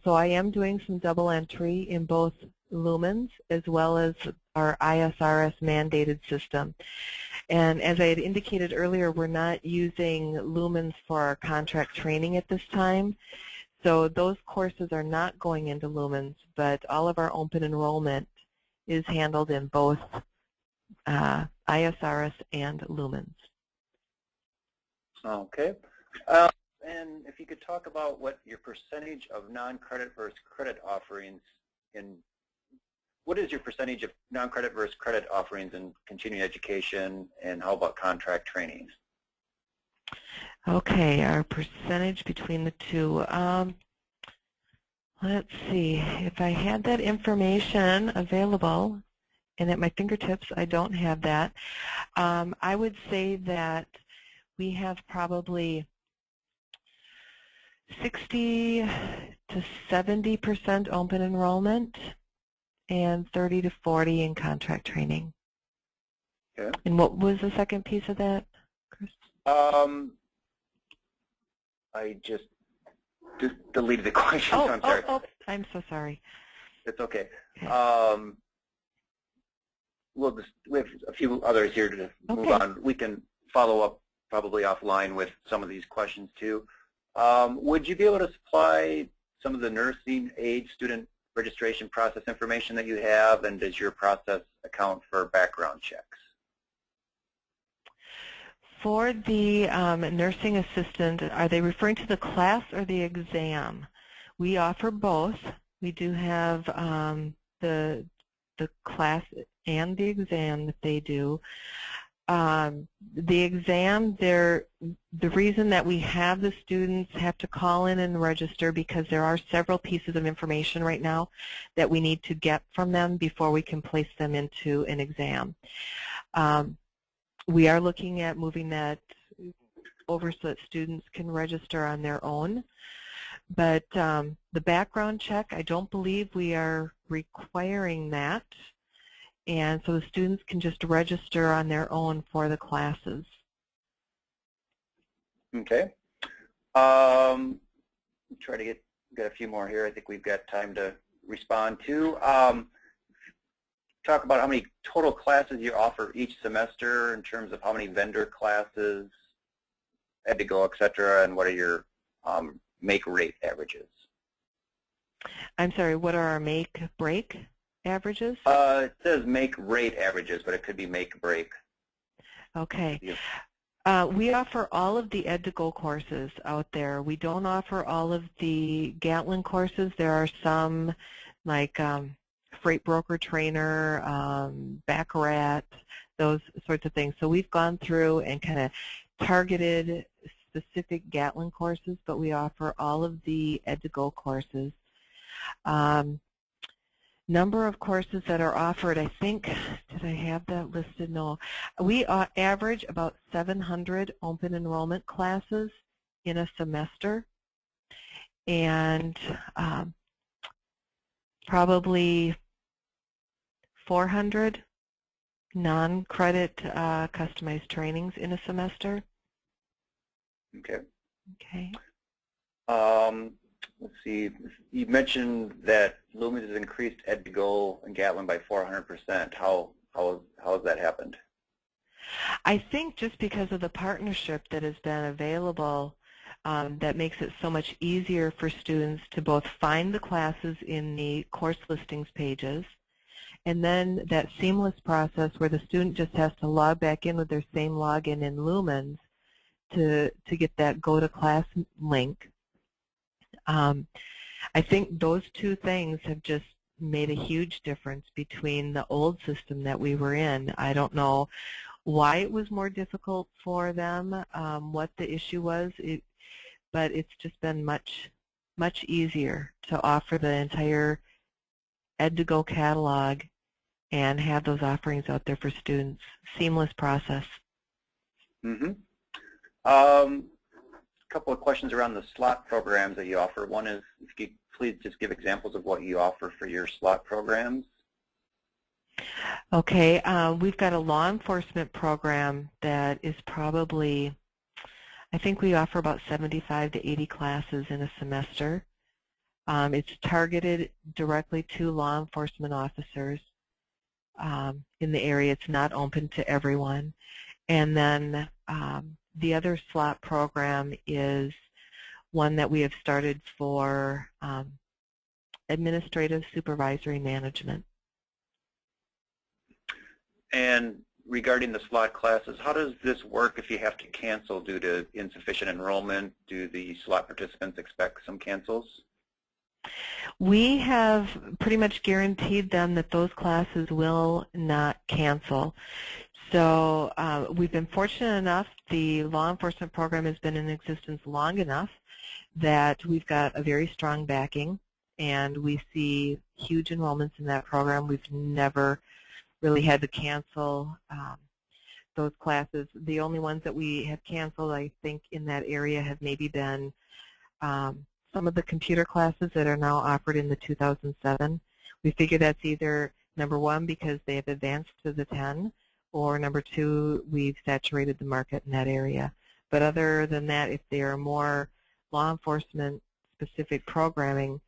So I am doing some double entry in both Lumens as well as our ISRS mandated system. And as I had indicated earlier, we're not using Lumens for our contract training at this time. So those courses are not going into Lumens, but all of our open enrollment is handled in both ISRS and Lumens. Okay. And if you could talk about what your percentage of non-credit versus credit offerings what is your percentage of non-credit versus credit offerings in continuing education, and how about contract training? Okay, our percentage between the two. Let's see, if I had that information available and at my fingertips, I don't have that. I would say that we have probably 60 to 70% open enrollment and 30 to 40 in contract training. Okay. And what was the second piece of that, Chris? I just deleted the question, so I'm sorry. I'm so sorry. It's okay. We have a few others here to move on. We can follow up probably offline with some of these questions too. Would you be able to supply some of the nursing aid student registration process information that you have, and does your process account for background checks? For the nursing assistant, are they referring to the class or the exam? We offer both. We do have the class and the exam that they do. The exam, the reason that we have the students have to call in and register because there are several pieces of information right now that we need to get from them before we can place them into an exam. We are looking at moving that over so that students can register on their own. But the background check, I don't believe we are requiring that. And so the students can just register on their own for the classes. Okay. Try to get a few more here. I think we've got time to respond to. Talk about how many total classes you offer each semester in terms of how many vendor classes, EDIGO, et cetera, and what are your make rate averages? I'm sorry, what are our make break averages? It says make rate averages, but it could be make break. Okay. We offer all of the EDIGO courses out there. We don't offer all of the Gatlin courses. There are some like Freight Broker Trainer, Baccarat, those sorts of things. So we've gone through and kind of targeted specific Gatlin courses, but we offer all of the EDIGO courses. Number of courses that are offered, I think, did I have that listed? No. We average about 700 open enrollment classes in a semester, and probably 400 non-credit customized trainings in a semester. Okay. Okay. Let's see. You mentioned that Lumens has increased EDIGO and Gatlin by 400%. How has that happened? I think just because of the partnership that has been available, that makes it so much easier for students to both find the classes in the course listings pages, and then that seamless process where the student just has to log back in with their same login in Lumens to get that go to class link. I think those two things have just made a huge difference between the old system that we were in. I don't know why it was more difficult for them, what the issue was, but it's just been much easier to offer the entire Ed2Go catalog and have those offerings out there for students. Seamless process. Mm-hmm. Couple of questions around the slot programs that you offer. One is, if you could please just give examples of what you offer for your slot programs. Okay, we've got a law enforcement program that is probably, I think we offer about 75 to 80 classes in a semester. It's targeted directly to law enforcement officers in the area. It's not open to everyone. And then the other slot program is one that we have started for administrative supervisory management. And regarding the slot classes, how does this work if you have to cancel due to insufficient enrollment? Do the slot participants expect some cancels? We have pretty much guaranteed them that those classes will not cancel. So we've been fortunate enough, the law enforcement program has been in existence long enough that we've got a very strong backing, and we see huge enrollments in that program. We've never really had to cancel those classes. The only ones that we have canceled, I think, in that area have maybe been some of the computer classes that are now offered in the 2007. We figure that's either, number one, because they have advanced to the 10, or number two, we've saturated the market in that area. But other than that, if they are more law enforcement specific programming,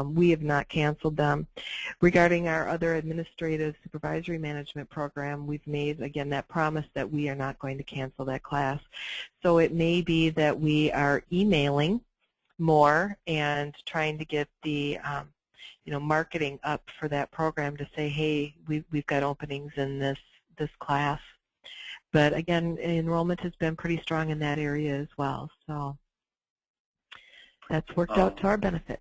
we have not canceled them. Regarding our other administrative supervisory management program, we've made, again, that promise that we are not going to cancel that class. So it may be that we are emailing more and trying to get the marketing up for that program to say, hey, we've got openings in this class. But again, enrollment has been pretty strong in that area as well. So that's worked out to our benefit.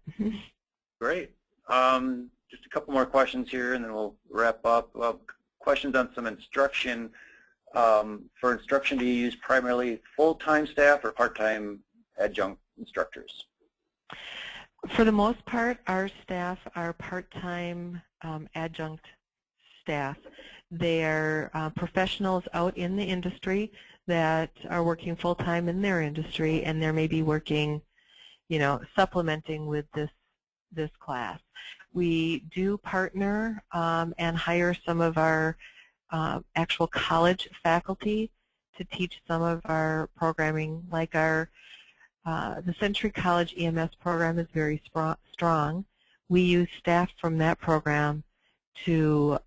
Great. Just a couple more questions here, and then we'll wrap up. Questions on some instruction. For instruction, do you use primarily full-time staff or part-time adjunct instructors? For the most part, our staff are part-time adjunct staff. They are professionals out in the industry that are working full-time in their industry, and they're maybe working, supplementing with this class. We do partner and hire some of our actual college faculty to teach some of our programming, like the Century College EMS program is very strong. We use staff from that program to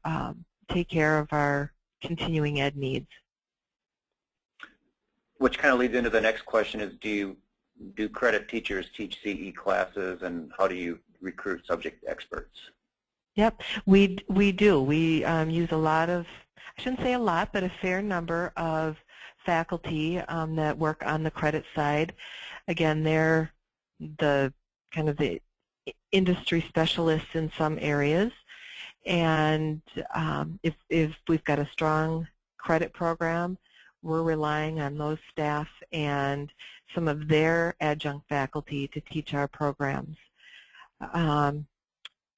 take care of our continuing ed needs. Which kind of leads into the next question is, do credit teachers teach CE classes, and how do you recruit subject experts? Yep, we do. We use a lot of, I shouldn't say a lot, but a fair number of faculty that work on the credit side. Again, they're the kind of the industry specialists in some areas, and if we've got a strong credit program, we're relying on those staff and some of their adjunct faculty to teach our programs. And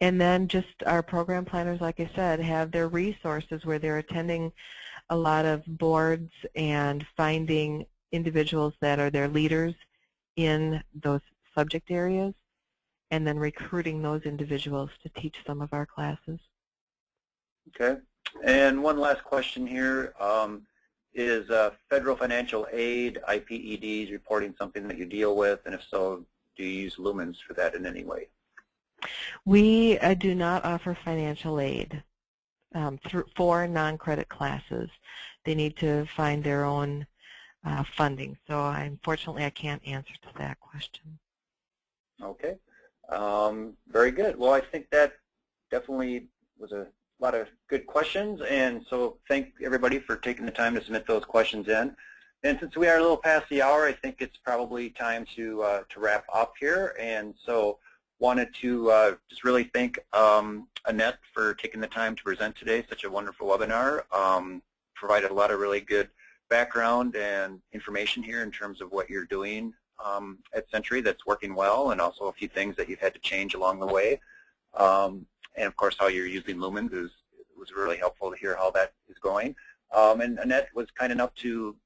then just our program planners, like I said, have their resources where they're attending a lot of boards and finding individuals that are their leaders in those subject areas, and then recruiting those individuals to teach some of our classes. Okay. And one last question here. Is federal financial aid, IPEDs, reporting something that you deal with? And if so, do you use Lumens for that in any way? We do not offer financial aid for non-credit classes. They need to find their own funding. So unfortunately, I can't answer to that question. Okay. Very good. Well, I think that definitely was a lot of good questions, and so thank everybody for taking the time to submit those questions in. And since we are a little past the hour, I think it's probably time to wrap up here. And so wanted to just really thank Annette for taking the time to present today. Such a wonderful webinar. Provided a lot of really good background and information here in terms of what you're doing at Century that's working well, and also a few things that you've had to change along the way. And of course, how you're using Lumens was really helpful to hear how that is going. And Annette was kind enough to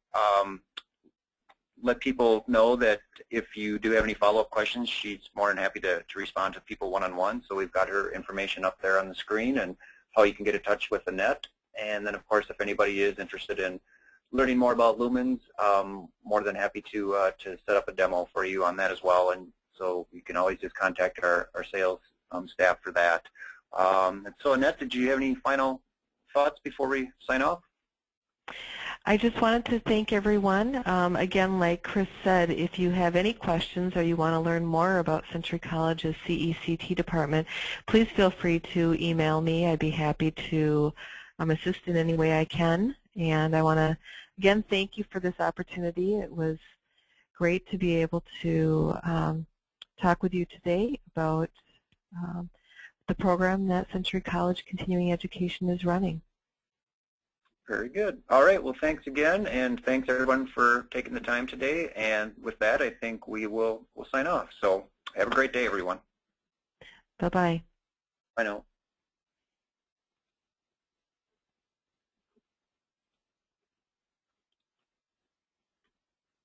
let people know that if you do have any follow-up questions, she's more than happy to respond to people one-on-one. So we've got her information up there on the screen and how you can get in touch with Annette. And then, of course, if anybody is interested in learning more about Lumens, more than happy to set up a demo for you on that as well. And so you can always just contact our sales staff for that. And so, Annette, did you have any final thoughts before we sign off? I just wanted to thank everyone. Again, like Chris said, if you have any questions or you want to learn more about Century College's CECT department, please feel free to email me. I'd be happy to assist in any way I can. And I want to, again, thank you for this opportunity. It was great to be able to talk with you today about the program that Century College Continuing Education is running. Very good. All right. Well, thanks again, and thanks everyone for taking the time today. And with that, I think we'll sign off. So have a great day, everyone. Bye-bye. Bye now.